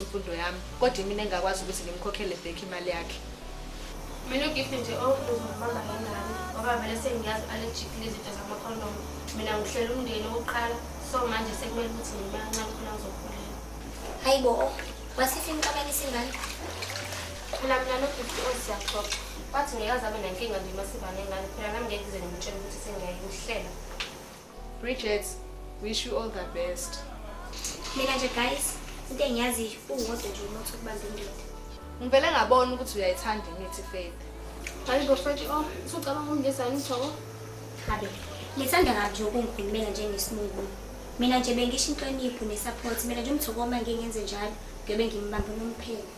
imfundo yami kodwa mina engakwazi ukuthi ngimkhokhele back imali yakhe. Mina ugift nje ozobanga ingane ngoba vele sengiyazi allergic lezinto zamakhondom. Mina ngihlela umndeni oqala so manje sekumele ukuthi ngimancane khona ngizokhulela. Hayibo, wasifika inqabani singane? Mina nogift osiyaxoxa. Bathi ngeke abe nenkinga nje masiba nengane phela nami ngeke ngize ngimtshele ukuthi sengiyayihlela. Bridget, wish you all the best. Mina nje guys, into engiyazi uwodwa nje umuntu okubamba indoda. Ngivele ngabona ukuthi uyayithanda imithi Faith. Hayibo mfethu usucabanga ukungezani uthoko? Habe, ngithanda kabi nje ukungikhulumela njengesinungu. Mina nje bengisho inhlonipho nesupport, mina nje umthoko uma ngingenze njalo, ngiyobe ngimbamba nomphela.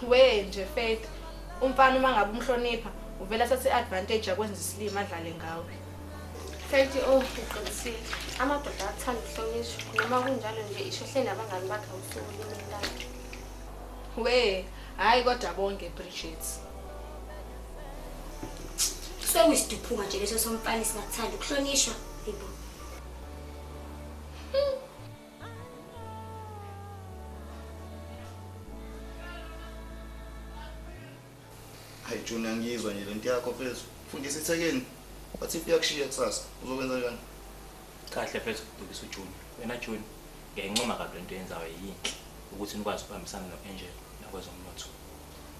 We nje Faith, umfana uma ngabe umhlonipha, uvela sathi advantage akwenza isilima adlale ngawe. Mfethu uqinisile. Amadoda athanda ukuhlonishwa noma kunjalo nje ishohle nabangani bakhe usuku lemindlalo. We, hayi kodwa bonke Bridget. Sokuyisiduphuka nje leso somfana singathanda ukuhlonishwa, hayibo. Hayi Junior ngiyizwa nje lento yakho mfethu. Fundisa ithekeni. Wathi uyakushiya kusasa. Uzokwenza kanjani? Kahle mfethu ukudukisa uJunior. Wena Junior, ngiyayincoma kabi lento yenzayo yinhle ukuthi nikwazi ukubambisana noAngel nakwezomnotho.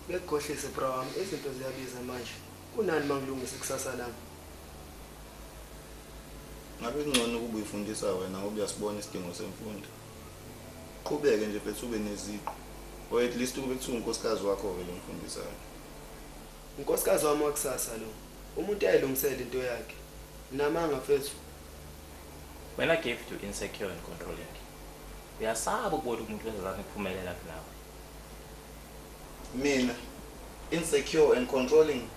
Bekukhohlise bro wami, izinto ziyabiza manje. Kunani mangilungisa ikusasa lami? Ngabe kungcono ukuba uyifundisa wena ngoba uyasibona isidingo semfundo. Qhubeke nje mfethu ube neziqu. Or at least ube kuthiwa unkosikazi wakho vele umfundisayo. Unkosikazi wami wakusasa lo. Umuntu ayilungisele into yakhe. Namanga mfethu. When I gave you insecure and controlling, uyasaba ukubona umuntu wezazana ukuphumelela nawe. Mina insecure and controlling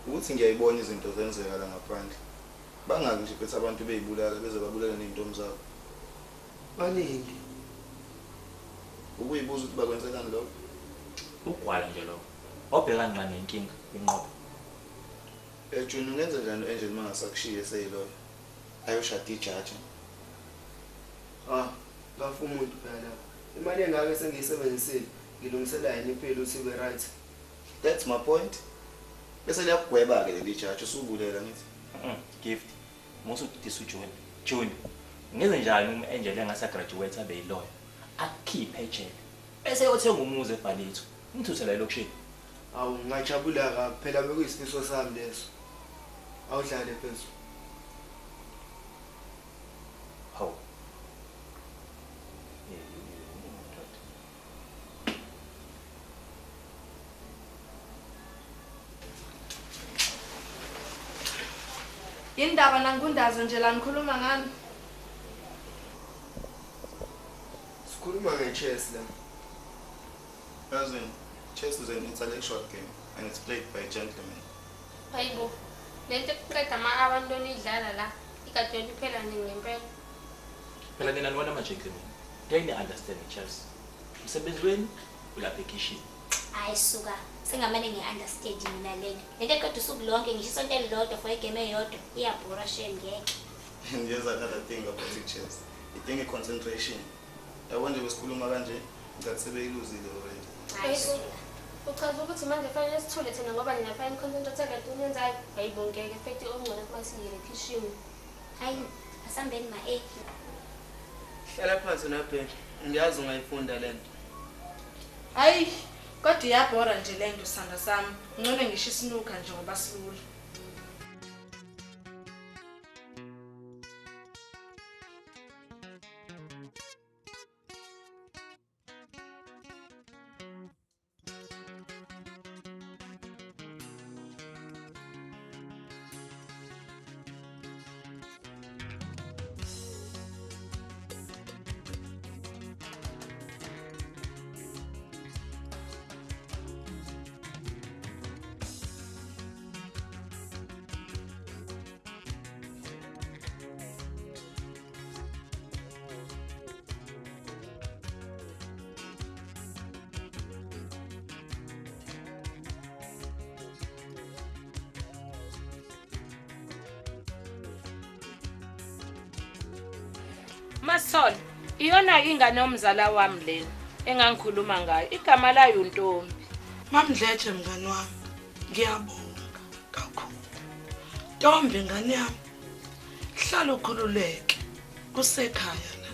ukuthi ngiyayibona izinto zenzeka la ngaphandle. Bangaki nje phethe abantu beyibulala beze babulala nezintombi zabo. Baningi. Ukuyibuza ukuthi bakwenzekani lokho? Ugwala nje lokho. Obhekana nqa nenkinga inqobo. Junior ungenza njani Angel mangasakushiye seyiloyo? Ayoshada ijaji. Bafuna umuntu phela. Imali engake sengiyisebenzisile, ngilungisela yini iphela uthi ube right. That's my point. Bese liyakugweba ke leli jaji usubulela ngithi. Gift. Musu disa Junior. Ngenze njani uma Angel engasa graduate abe yilawyer? Akukhiphe ejele. Bese yothenga umuzi eBhalitho. Ngithuthela elokushini. Awu ngajabula kabi phela bekuyisifiso sami leso. Awudlale phezulu. Hawu. Indaba nangundazo nje la ngikhuluma ngani? Sikhuluma nge-chess la. Cousin, chess is an intellectual game and it's played by gentlemen. Hayibo. Lento ekuqeda abantu onidlala la. Ikade yona iphela nini ngempela? Phela nina nibona ama-gentlemen. Ngeke understand chess. Umsebenzi wenu ulapha ekishini. Hayi suka, sengamane ngi-understand mina lento. Lento eqeda usuku lonke ngisho isonto elilodwa for igame eyodwa, iyabhora shame ngeke. And here's another thing about chess. Idinga concentration. Yabona nje besikhuluma kanje, ngathi sebeyiluzile already. Hayi suka. Uchaza ukuthi manje fanele sithole thina ngoba nina fanele concentrate kade unenzayo. Hayibo ngeke mfethu ongcono kuba siyile kitchen. Hayi, asambeni ma Hlala phansi nabheka. Ngiyazi ungayifunda lento. Hayi, kodwa iyabhora nje lento sanda sami. Ngcono ngisho isinuka nje ngoba silula. Masol, Iyona ingane yomzala wami lena engangikhuluma ngayo. Igama layo uNtombi. Mamdletshe mngani wami. Ngiyabonga kakhulu. Ntombi ngane yami. Hlala ukhululeke. Kusekhaya la.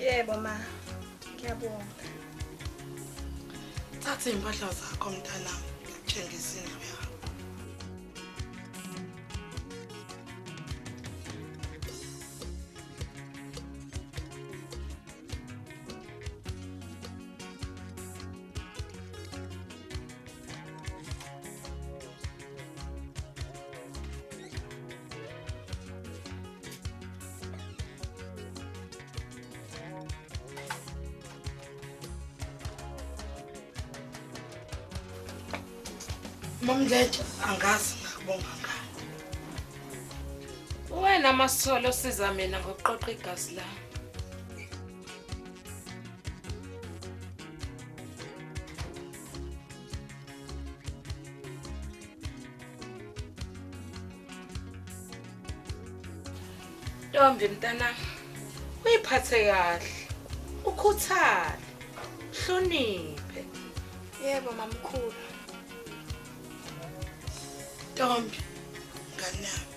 Yebo ma. Ngiyabonga. Thatha impahla zakho mntanami. Ngitshengisa indlu yakho. Mamdletshe angazi ngakubonga ngani. Wena Masithole usiza mina ngokuqoqa igazi lami. Ntombi mntana, uyiphathe kahle. Ukhuthale. Hloniphe. Yebo mamkhulu. Ntombi ngane yami.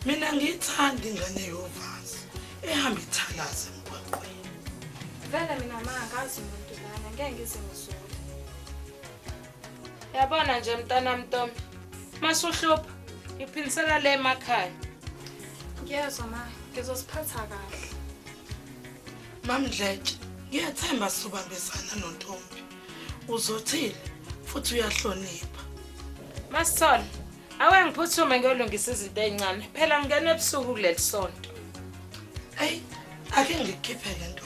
Mina ngiyithanda ingane yovazi ehamba ithalaza emgwaqweni. Vele mina mangazi umuntu lana ngeke ngize ngizule. Yabona nje mntana Ntombi. Masuhlupha iphilisela le emakhaya. Ngiyezwa ma, ngizosiphatha kahle. Mamdletshe, ngiyathemba sobambisana noNtombi. Uzothile futhi uyahlonipha. Masithole, awe ngiphuthume ngiyolungisa izinto ezincane. Phela ngene ebusuku kuleli sonto. Hey, ake ngikhiphe le nto.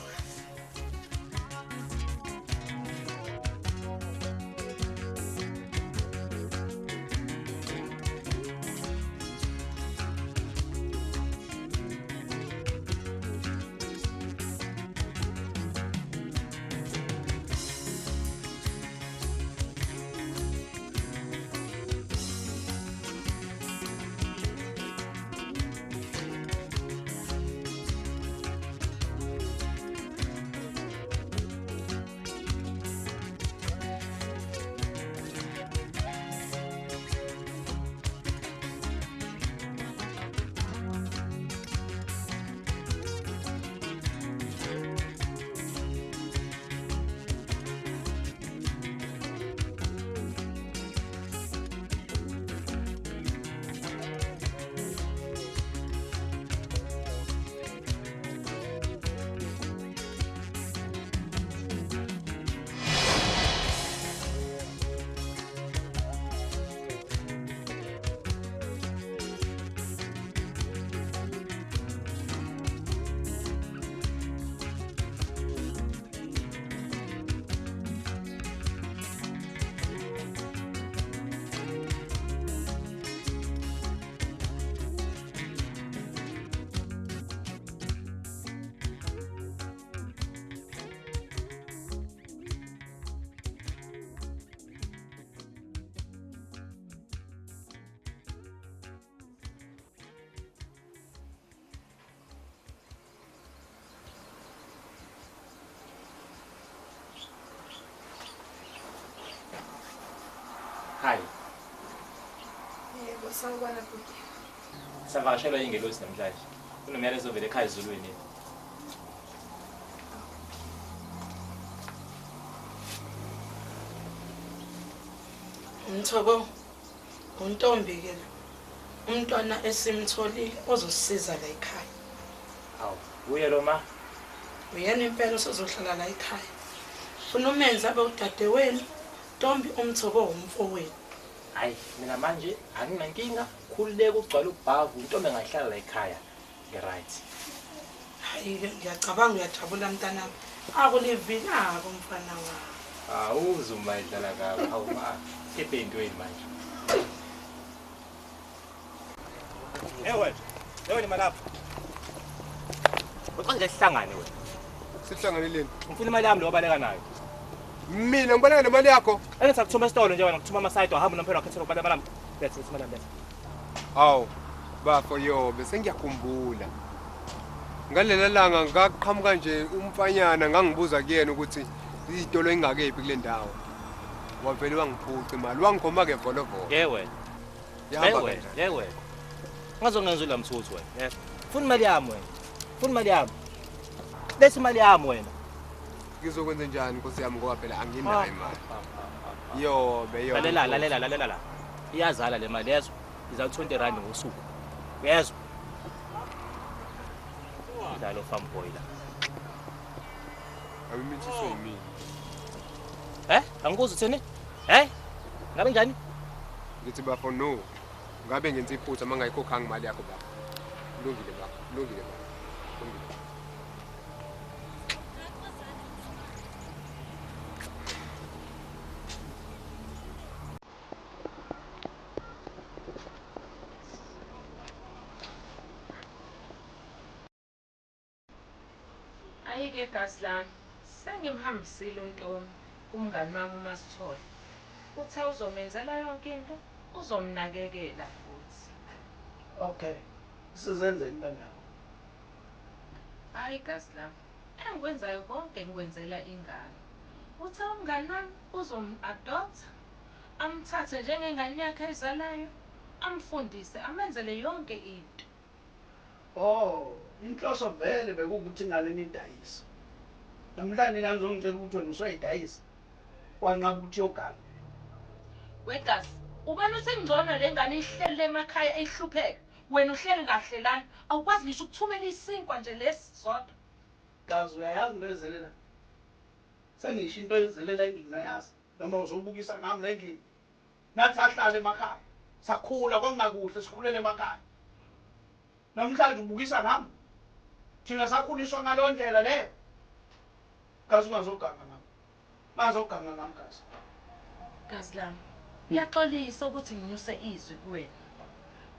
Hi. Yebo, sawubona bhuti. Savakashelwa ingelosi namhlanje. Kunomyalezo ovela ekhaya ezulwini. Mthoko, uNtombi ke umntwana esimtholile ozosisiza la ekhaya. Hawu, uye lo ma. Uyena impela usozohlala la ekhaya. Funa umenza abe udadewenu, Ntombi umthoko umfowenu. Hayi, mina manje anginankinga, khululeke ugcwala ubhavu, uNtombi engahlala la ekhaya. Ngeright. Hayi ke ngiyacabanga uyajabula mntanami. Akulivika umfana wakho. Awuzuma idlala kabi. Hawu ma, kephe intweni manje. Wena malapha. Uqonde sihlangane wena. Sihlanganeleni. Ngifuna imali yami lo obaleka nayo. Mina ngibaleka nemali yakho. Engithi akuthuma esitolo nje wena ngikuthuma amasayidi wahamba nomphela wakhetha ukubala malami. Lethe imali yami. Hawu, bafo yo, bese ngiyakhumbula. Ngalela langa ngaqhamuka nje umfanyana ngangibuza kuyena ukuthi izitolo engakephi kule ndawo. Wavele wangiphuca imali, wangigoma ke volovolo. Wena. Yahamba Wena, kanjani? wena. Ngazongenzula mthuthu wena. Funa imali yami wena. Funa imali yami. Lethi imali yami wena. Ngizokwenza njani Nkosi yami ngoba phela anginayo imali. Yobe. Lalela. Iyazala le mali yezo. Iza 20 rand ngosuku. Uyezwa? Idalo farm boy la. Ayimithiswe yimini. Angikuzi uthini? Ngabe njani? Ngithi bafo no. Ngabe ngenza iphutha mangayikhokhanga imali yakho baba. Kulungile baba. Kulungile. Ayike gazi lami. Sengimhambisile uNtombi kumngani wami uMasithole. Uthe uzomenzela yonke into, uzomnakekela futhi. Okay. Sizenzeni kanjani? Hayi gazi lami. Engikwenzayo konke ngikwenzela ingane. Uthe umngani wami uzom-adopt, amthathe njengengane yakhe ezalayo, amfundise, amenzele yonke into. Oh, inhloso vele bekukuthi ingane nidayisa. Namhlanje ngizongitshela ukuthi wena usayidayisa. Wanqaba ukuthi yogana. Wegazi, ubani usengcono lengane ihleli emakhaya ehlupheka. Wena uhleli kahle lana, awukwazi ngisho ukuthumela isinkwa nje lesizodwa. Gazi uyayazi into ezelela. Sengisho into ezelela engingayazi. Noma uzobukisa ngami le ngini. Nathi sahlala emakhaya. Sakhula kongakuhle sikhulela emakhaya. Namhlanje ubukisa ngami. Thina sakhuliswa ngalo ndlela leyo. Gazi ungazoganga ngami. Bazoganga ngami gazi. Gazi lami, ngiyaxolisa ukuthi nginyuse izwi kuwena.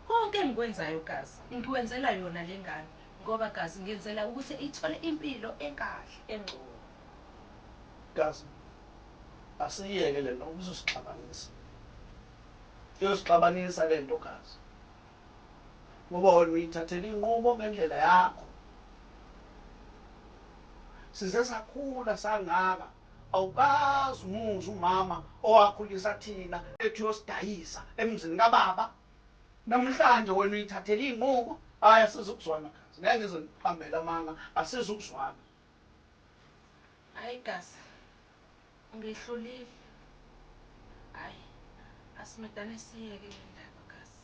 Konke engikwenzayo gazi, ngikwenzela yona le ngane. Ngoba gazi ngiyenzela ukuthi ithole impilo enkahle, engcono. Gazi. Asiyeke lento uzosixabanisa. Uyosixabanisa lento gazi. Ngoba wena uyithathela inqubo ngendlela yakho. Size sakhula sangaka. Awukazi umuzi umama owakhulisa thina ethi yosidayisa emzini kababa. Namhlanje wena uyithathela inqubo, hayi asizukuzwana gazi. Ngeke ngize ngiphambele amanga, asizukuzwana. Hayi gazi, ngihlulile. Hayi, asimedane siyeke le ndaba gazi.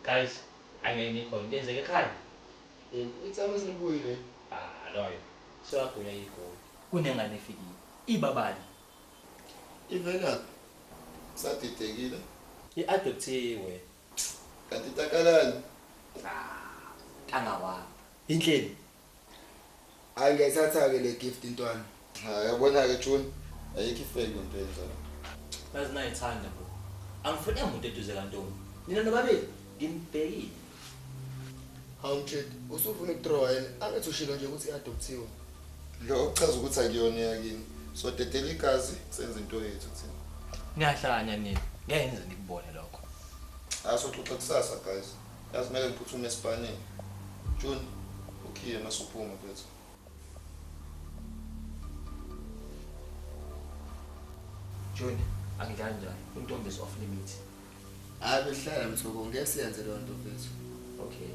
Guys, angengikho into enzeke ekhaya. Itsama senibuyile. Loyo. Siyagunya igoli. Kunengane efikile. Ibabali. Ivela. Sadidekile. I-adoptiwe. Kanti takalani? Angawa. Inhleli. Hayi ngiyayithatha ke le gift intwana. Yabona ke June. Ayikho ifake into enjalo. Bazi nayithanda bro. Angifuni umuntu eduze kaNtombi. Nina nobabili ngimbhekile. Hawumtshela, usufuna ukudraw yena, angathi ushilo nje ukuthi iadoptiwe. Lo uchaza ukuthi akuyona yakini. So dedela igazi senze into yethu thina. Ngiyahlanya nini. Ngiyenze nikubone lokho. Asoxoxa kusasa guys. Yazi mele ngiphuthume esipaneni. June, ukhiye masuphuma mfethu. June, angidlali njani? Untombi is off limit. Hayi behlala mthoko, ngeke siyenze leyo nto mfethu. Okay.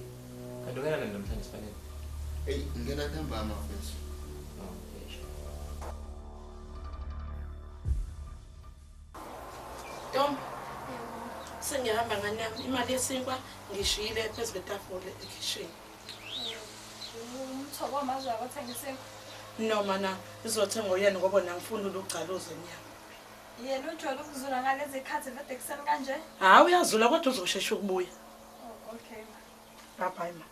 Kanti ungena namhlanje esifanele? Hey, ngena ntambama mfethu. Ntombi, sengihamba ngane yami, imali yesinkwa ngishiyile phezu kwetafula ekhishini. Umthoko wamazwe abathengisiwe. Noma na izothenga uyena ngoba nangifuna ukugcaluza enyama. Yena ujwayele ukuzula ngalezi khathi vede kuseni kanje? Hayi uyazula kodwa uzoshesha ukubuya. Okay. Bye ma.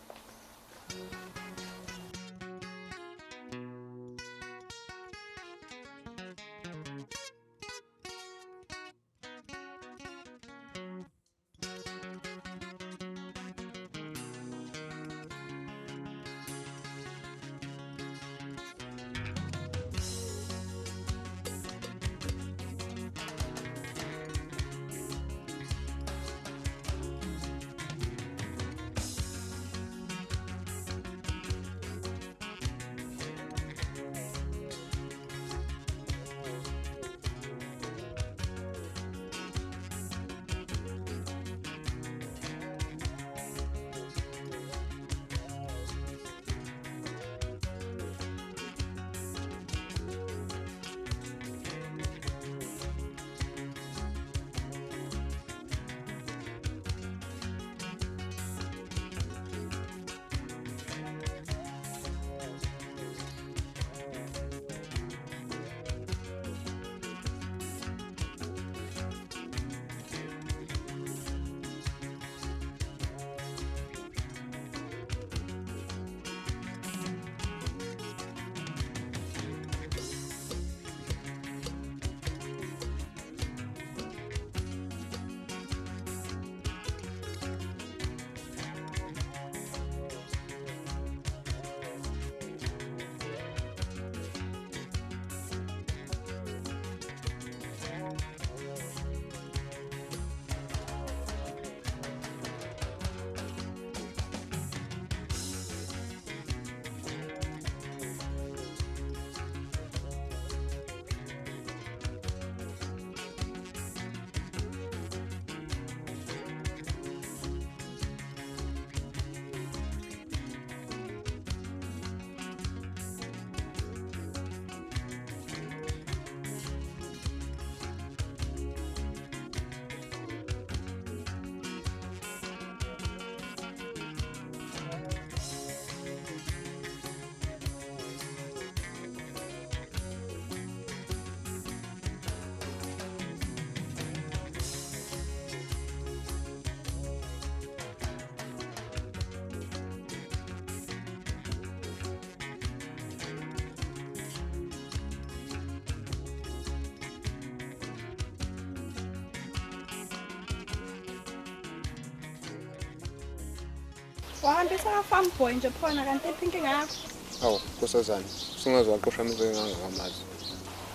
Wahambisa ka-farm boy nje phona kanti iphi inkinga yakho? Hawu, Nkosazana, singaze waqoshamisa ngangamazi.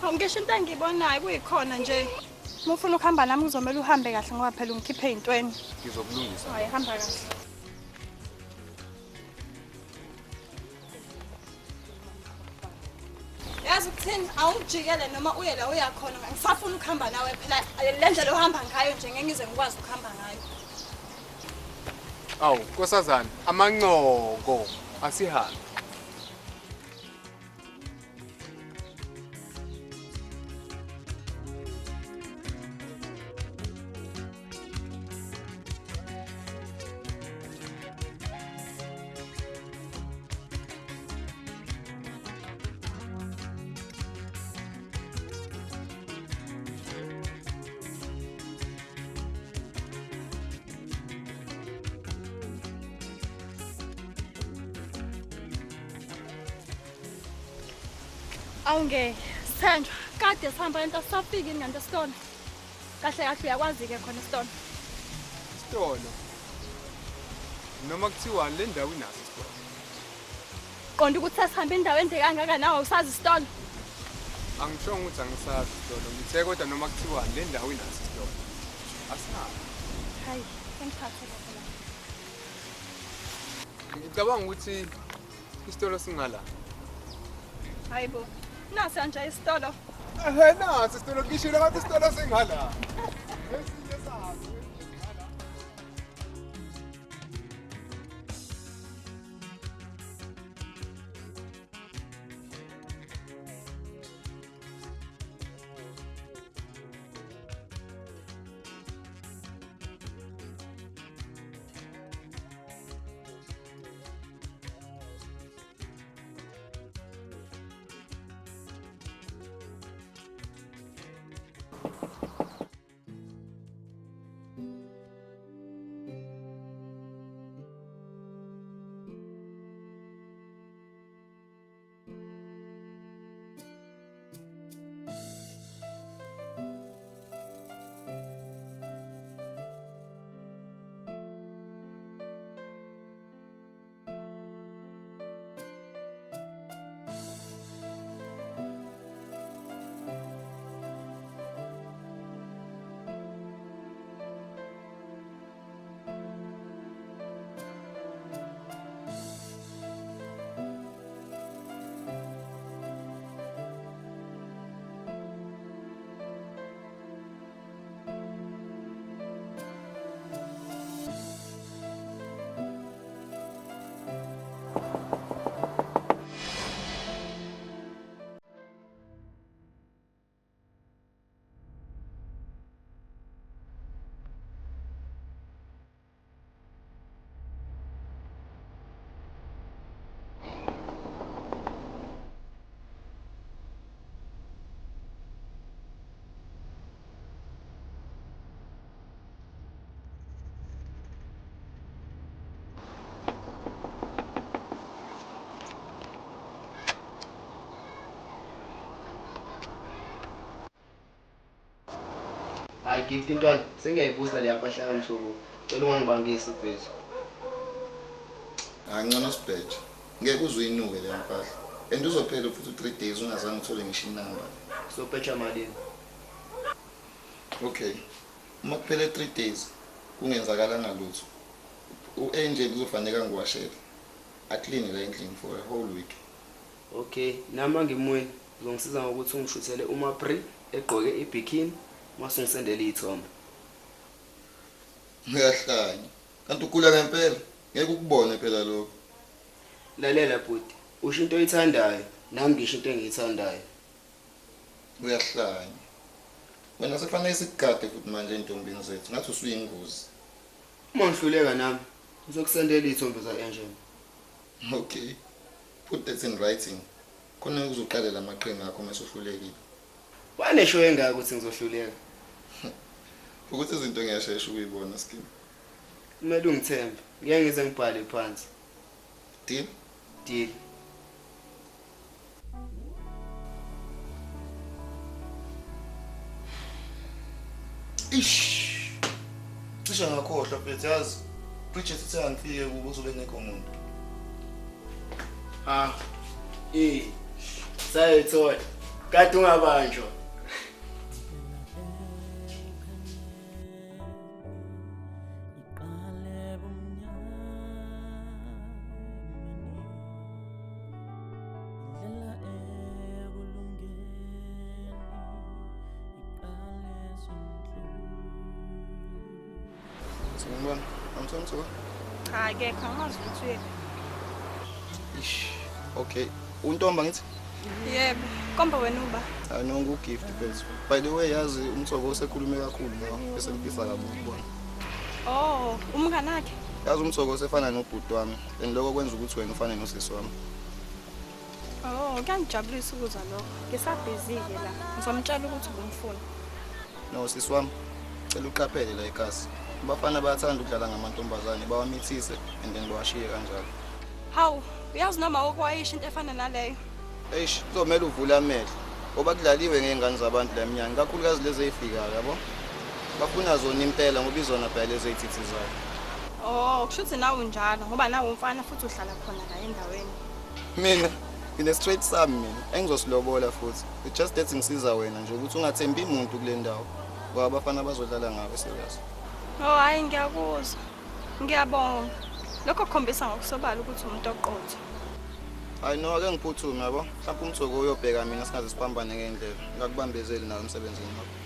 Hawu ngisho into engiyibonayo kuyikhona nje. Uma ufuna ukuhamba nami kuzomela uhambe kahle ngoba phela ungikhiphe ey'ntweni. Ngizokulungisa. Hayi hamba kahle. Yazi ukuthini awungijikele noma uye la uyakhona ngisafuna ukuhamba nawe phela le ndlela ohamba ngayo nje ngeke ngize ngikwazi ukuhamba ngayo. Awu, Nkosazana, amancoko asihambe. Awunge Sithandwa kade sihamba into sisafika ini nganto Sitolo. Kahle kahle uyakwazi ke khona Sitolo. Sitolo. Noma kuthiwa le ndawo inaso Sitolo. Qonda ukuthi sesihamba indawo ende kangaka nawe usazi Sitolo. Angishongo ukuthi angisazi Sitolo. Ngithe kodwa noma kuthiwa le ndawo inaso Sitolo. Asazi. Hayi, ngiphathe lapha. Ngicabanga ukuthi isitolo singala. Hayibo. Nasi anje isitolo. Nasi isitolo ngishilo ngathi isitolo singala. Esinye sazi. Hayi gift intwana sengiyayibuza le yapahla kamsuku. Cela ungangibangisi ubhezu. Ngcono sibheje. Ngeke uzuyinuke le mpahla. And uzophela futhi 3 days ungazange uthole ngisho inamba. So phetha malini? Okay. Uma kuphele 3 days kungenzakala ngalutho. U-Angel uzofanele ngiwashele. Aclean la endlini for a whole week. Okay, nama ngimuye uzongisiza ngokuthi ungishuthele uMapri egqoke ibikini mase ngisendele izithombe. Uyahlanya. Kanti ukula ngempela ngeke ukubone phela lokho. Lalela bhuti, usho into oyithandayo, nami ngisho into engiyithandayo. Uyahlanya. Wena sefanele sikugade futhi manje entombini zethu. Ngathi usuyingozi. Uma ngihluleka nami, ngizokusendela izithombe za-Angel. Okay. Put that in writing. Khona uzoqalela amaqhinga akho mase uhlulekile. Wanesho engaka ukuthi ngizohluleka. Ukuthi izinto ngiyashesha ukuyibona skin. Kumele ungithembe. Ngeke ngize ngibhale phansi. Deal? Deal. Ish. Cishe ngakhohlwa phela yazi. Bridget ithe angifike kubo uzobe ngekho umuntu. Sayithola. Kade ungabanjwa. Singibona, amthomtho. Cha akekho angazi ukuthi uyephi. Ish. Okay. Untomba ngithi? Yebo, komba wena uba. Anonga ugift phezulu. By the way, yazi umthoko osekhulume kakhulu ngawo bese ngifisa kabi ukubona. Oh, umngane wakhe. Yazi umthoko osefana nobhuti wami, and lokho kwenza ukuthi wena ufane nosisi wami. Oh, kuyangijabulisa ukuzwa lokho. Ngisabhizile la. Ngizomtshela ukuthi ubumfuna. No, sisi wami. Cela uqaphele la ekhasi. Abafana bayathanda ukudlala ngamantombazane, bawamithise and then bawashiye kanjalo. Hawu, uyazi noma okwayisho into efana naleyo. Eish, kuzomela uvule amehlo. Ngoba kudlaliwe ngezingane zabantu la eminyaka, kakhulukazi lezi ezifikayo, yabo. Bafuna zona impela ngoba izona phela lezi ezithithi zayo. Oh, kushuthi nawe unjalo ngoba nawe umfana futhi uhlala khona la endaweni. Mina ngine straight sami mina, engizosilobola futhi. It just that ngisiza wena nje ukuthi ungathembi umuntu kule ndawo. Ngoba abafana bazodlala ngawe serious. Oh, hayi ngiyakuzwa. Ngiyabonga. Lokho kukhombisa ngokusobala ukuthi umuntu oqotho. Hayi no, ake ngiphuthume yabo. Mhlawumbe umthoko uyobheka mina singaze siphambane ngendlela. Ngakubambezeli nawe emsebenzini wakho.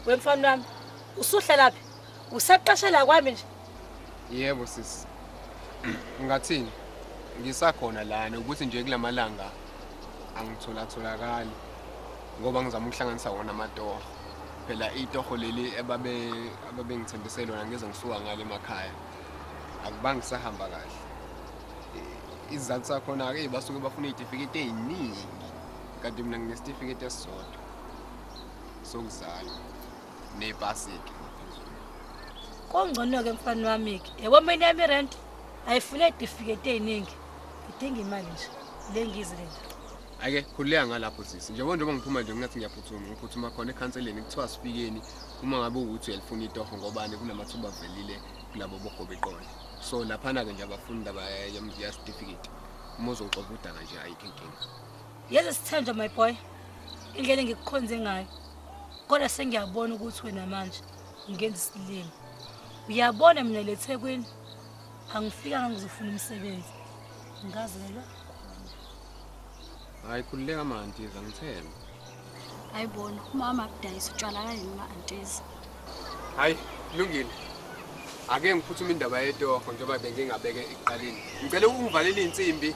Wemfana wami, usuhlela laphi? Usaqashela kwami nje. Yebo sisi. Ngathini? Ngisakhona lana ukuthi nje kulamalanga angitholatholakali ngoba ngizama ukuhlanganisa wona amatoho. Phela itoho leli ababengithembisele lona ngeze ngisuka ngale emakhaya. Akubangi sahamba kahle. Izizathu sakhona ke basuke bafuna izitifiketi eziningi. Kanti mina nginesitifiketi esisodwa. Sokuzala nebhasiki. Kongcono ke mfana wami ke. Yebo mina yami rent ayifuna izitifiketi eziningi. Ngidinga imali nje. Le ngizile nje. Ake khuleka ngalapho sisi. Njengoba ngiphuma nje ngingathi ngiyaphuthuma, ngiphuthuma khona ekhanseleni kuthiwa sifikeni uma ngabe ukuthi uyalifuna itoho ngobani kunamathuba avelile kulabo bogobe eqolo. So laphana ke nje abafundi abayamya certificate. Uma uzoxoxa udaka nje ayikho inkinga. Yeze sithenjwa my boy. Indlela engikukhonze ngayo. Kodwa sengiyabona ukuthi wena manje ungenza isilimo. Uyabona mina leThekwini angifika ngizofuna umsebenzi. Ngazela. Hayi khuleka mantiza ngithemba. Ayibona, umama akudayisa utshwala kanye noma antezi. Hayi kulungile. Ake ngiphuthuma indaba yetoho njengoba bengingabeke eqaleni. Ngicela ungivalele insimbi.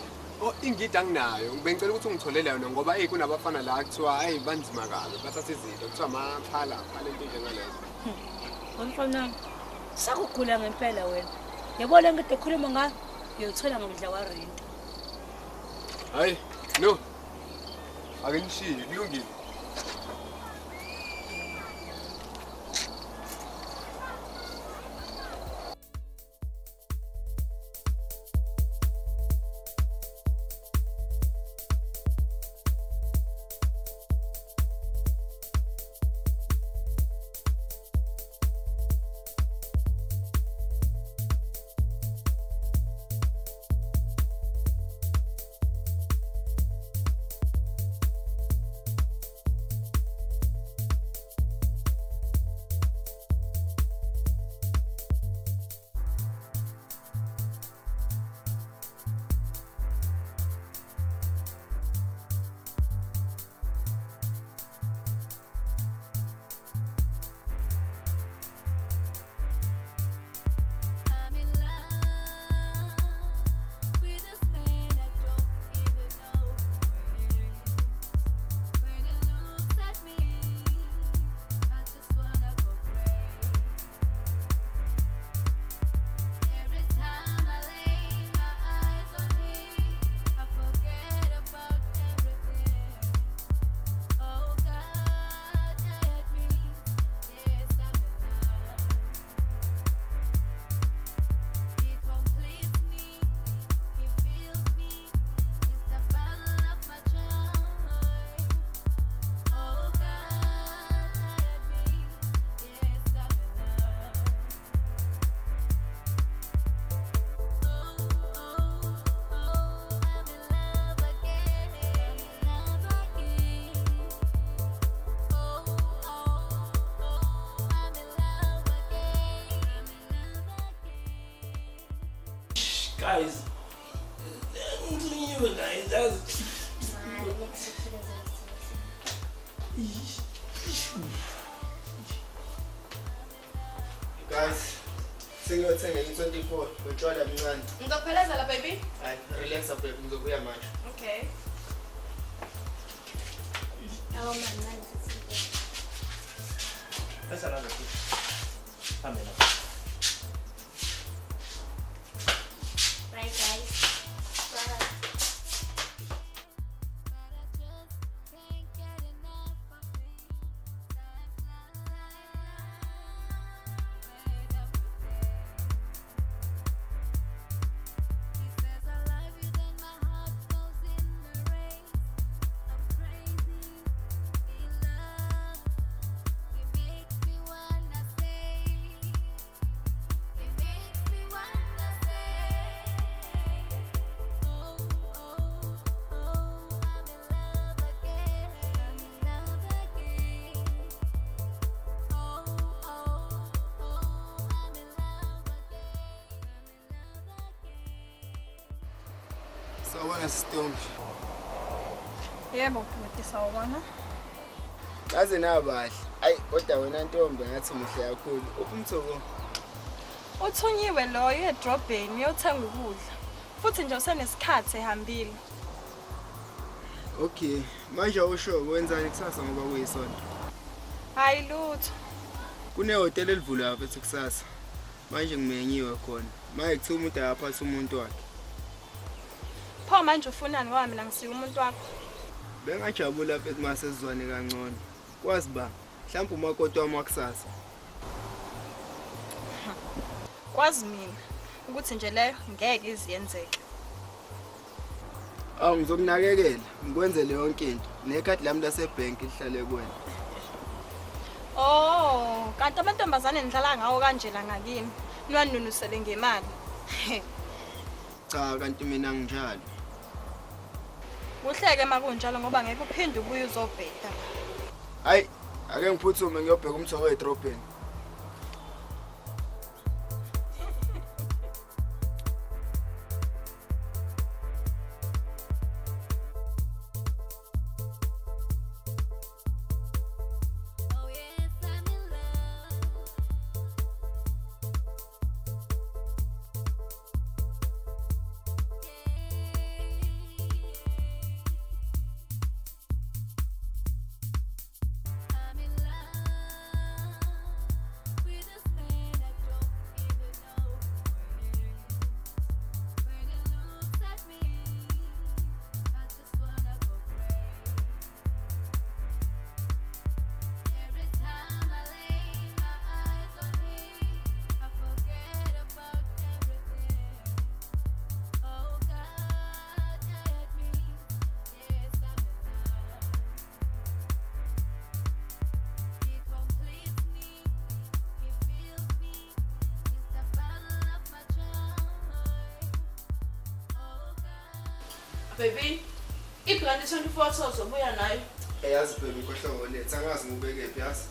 Ingidi anginayo. Bengicela ukuthi ungitholele yona ngoba kunabafana la kuthiwa banzima kabi bathatha izinto kuthiwa amaphala into njengalezo. Wemfana sakugula ngempela wena. Yabona ngide khuluma ngayo uyothola ngomdla wa rent. Hayi no. Ake ngishiye kulungile. Guys, ngithunywe guys. Guys, sengiyothenga i-24 wetshwala mncane. Ngizophelezela baby. Hayi, relax babe, ngizobuya manje. Okay. Awu man. That's another thing. Come in. Bye guys. Bye. Sawubona Stombi. Yebo bhuti sawubona. Kaze nabahle. Ayi kodwa wena Ntombi ngathi muhle kakhulu. Umthoko. Uthunyiwe loyo edrobheni uyothenga ukudla. Futhi nje usenesikhathi ehambile. Okay, manje usho wenzani kusasa ngoba kuyisonto? Hayi lutho. Kunehotel elivula lapha kusasa. Manje ngimenyiwe khona. Manje kuthiwa umuntu akaphatha umuntu wakhe. Pho manje ufunani ngoba mina ngisiya umuntu wakho? Bengajabula lapha mase sizwane kangcono. Kwazi ba, mhlawumbe umakoti wami wakusasa. Kwazi mina ukuthi nje leyo ngeke iziyenzeke. Awu ngizokunakekela, ngikwenzele yonke into. Nekhadi lami lasebank lihlale kuwena. Oh, kanti amantombazane nidlala ngawo kanjena ngakini. Niwanunusele ngemali. Cha, kanti mina nginjalo. Kuhleke makunjalo ngoba ngeke uphinde ubuye uzobheda. Hayi, ake ngiphuthume ngiyobheka umthoko edrobheni. Baby, igrandi 24 sozobuya nayo. Eyazi baby kohlobo lethu angazi ngibeke phi yazi.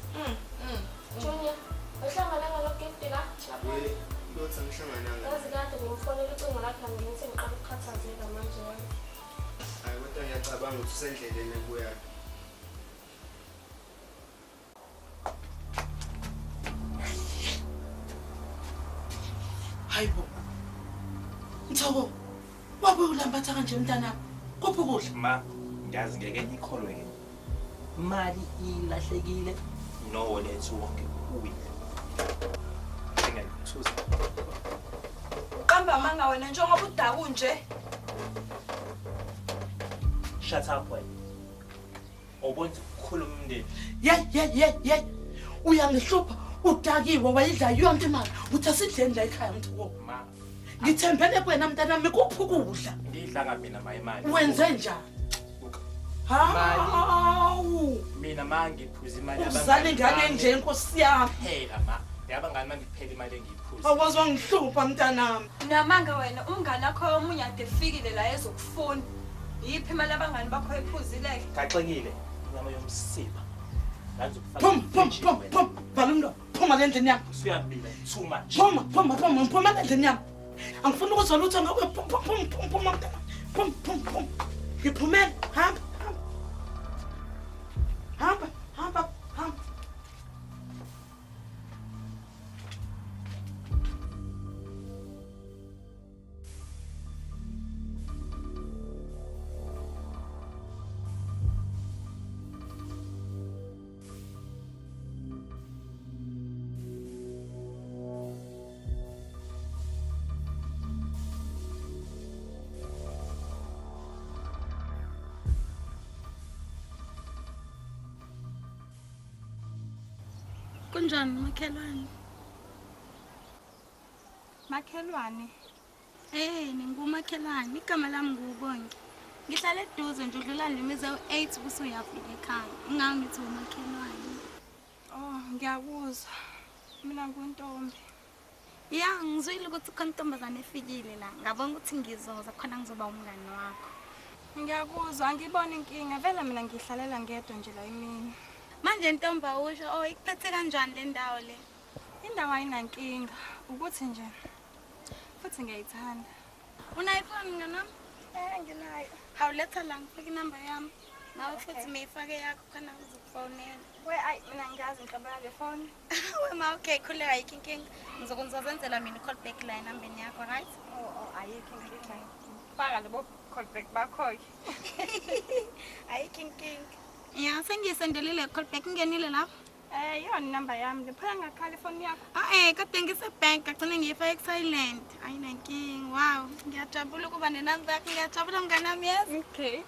Junior, uhlangana ngalokho empila lapha. Lothi ngihlangananga. Yazi kade ngimfonela ucingo lakhe ngithi ngiqala ukukhathazeka manje wena. Hayi kodwa ngiyacabanga ukuthi usendleleni ebuya. Hayibo. Mthoko. Wabe ulambatha kanje mntana. Kuphi ukudla? Ma, ngiyazi ngeke ngikholwe ke. Mali ilahlekile no lethu wonke uwile. Ngiyakuthusa. Uqamba manga wena njengoba udaku nje. Shut up wena. Obonza ukukhuluma umndeni. Yey. Uyangihlupha. Udakiwe wayidla yonke imali. Uthi asidleni la ekhaya Mthoko. Ma, Ngithembele kuwena mntana wami kuphi ukudla? ngidla ngapi mina imali? Wenze njani? Hawu. Mina mangiphuza imali Uzale ingane nje inkosi yami. Phela ma. Yabangani mangiphela imali engiyiphuza. Awuzwa ngihlupha mntanami. Namanga wena umngane wakho omunye ade fikile la ezokufuna. Yiphi imali abangani bakho ephuzileke? Kaxekile inyama yomsiba. Phum. Balumlo. Phuma endlini yami. Usuyabila too much. Phuma endlini yami. Angifuni ukuzwa lutho ngawe. Phum. Ngiphumele. Hamba. Kunjani makhelwane? Makhelwane. Ningumakhelwane. Igama lami nguBongi. Ngihlala eduze nje udlula lemize u8 bese uyafika ekhaya. Ingawo ngithi umakhelwane. Oh, ngiyakuzwa. Mina nguntombi. Ya, ngizwile ukuthi khona intombazane efikile la. Ngabona ukuthi ngizoza khona ngizoba umngane wakho. Ngiyakuzwa, angibona inkinga. Vele mina ngihlalela ngedwa nje la emini. Manje ntomba usho, ikuphethe kanjani le ndawo le? Indawo ayinankinga, ukuthi nje futhi ngiyayithanda. Unayiphone ngana? Nginayo. Hawuletha la ngifike inamba yami. Nawe futhi meyifake yakho khona uzokufonela. Mina ngiyazi inhlobo yale phone. Wema okay, khuleka ayikho inkinga. Ngizokuzenzela mina call back la enambeni yakho, right? Ayikho inkinga. Faka lebo call back bakho. Ayikho inkinga. Ya, sengiyisendelile call back ngenile lapho. Yona inamba yami, liphela ngakhala ifoni yakho. Kade ngisebank agcine ngiyifake silent. Ayinankinga. Wow, ngiyajabula ukuba nenamba yakho. Ngiyajabula mngane wami, yes. Okay.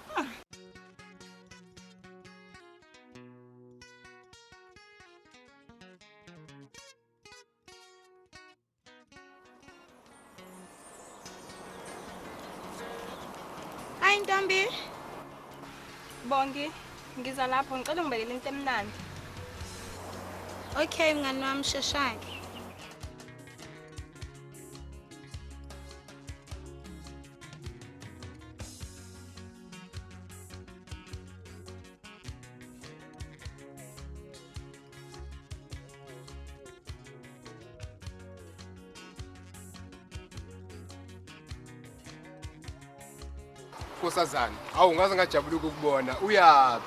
Hayi Ntombi. Bongi, ngiza lapho ngicela ungibekele into emnandi. Okay mngani wami sheshake. Nkosazana, awu ngaze ngajabula ukukubona. Uyaphi?